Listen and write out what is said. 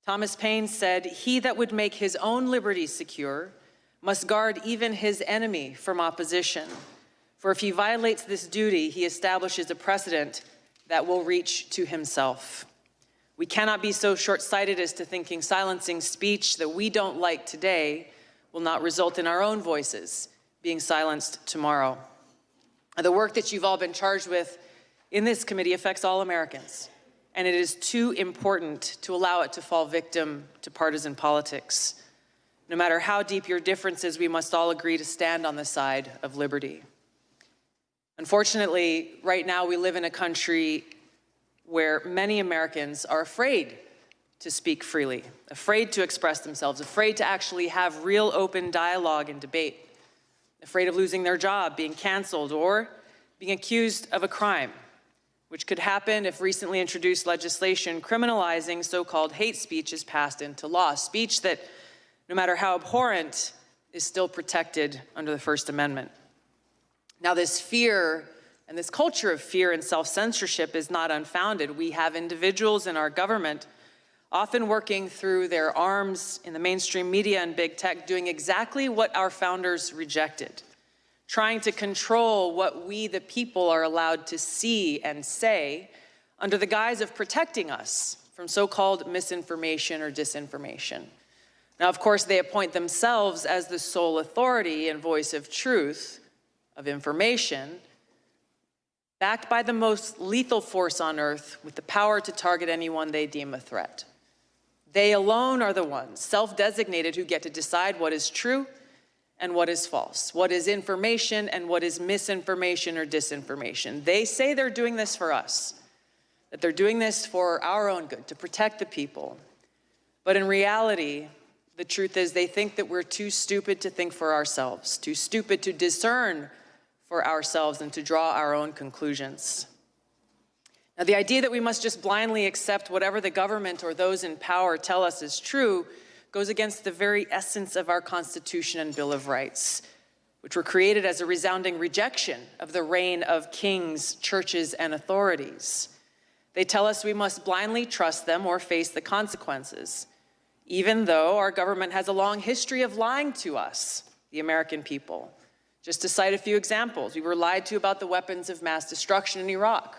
Thomas Paine said, "He that would make his own liberty secure must guard even his enemy from opposition. For if he violates this duty, he establishes a precedent that will reach to himself." We cannot be so short-sighted as to thinking silencing speech that we don't like today will not result in our own voices being silenced tomorrow. The work that you've all been charged with in this committee affects all Americans, and it is too important to allow it to fall victim to partisan politics. No matter how deep your differences, we must all agree to stand on the side of liberty. Unfortunately, right now we live in a country where many Americans are afraid to speak freely, afraid to express themselves, afraid to actually have real open dialogue and debate, afraid of losing their job, being canceled, or being accused of a crime, which could happen if recently introduced legislation criminalizing so-called hate speech is passed into law, speech that, no matter how abhorrent, is still protected under the First Amendment. Now, this fear and this culture of fear and self-censorship is not unfounded. We have individuals in our government often working through their arms in the mainstream media and big tech, doing exactly what our founders rejected, trying to control what we, the people, are allowed to see and say under the guise of protecting us from so-called misinformation or disinformation. Now, of course, they appoint themselves as the sole authority and voice of truth, of information, backed by the most lethal force on earth with the power to target anyone they deem a threat. They alone are the ones, self-designated, who get to decide what is true and what is false, what is information and what is misinformation or disinformation. They say they're doing this for us, that they're doing this for our own good, to protect the people. But in reality, the truth is they think that we're too stupid to think for ourselves, too stupid to discern for ourselves and to draw our own conclusions. Now, the idea that we must just blindly accept whatever the government or those in power tell us is true goes against the very essence of our Constitution and Bill of Rights, which were created as a resounding rejection of the reign of kings, churches, and authorities. They tell us we must blindly trust them or face the consequences, even though our government has a long history of lying to us, the American people. Just to cite a few examples, we were lied to about the weapons of mass destruction in Iraq.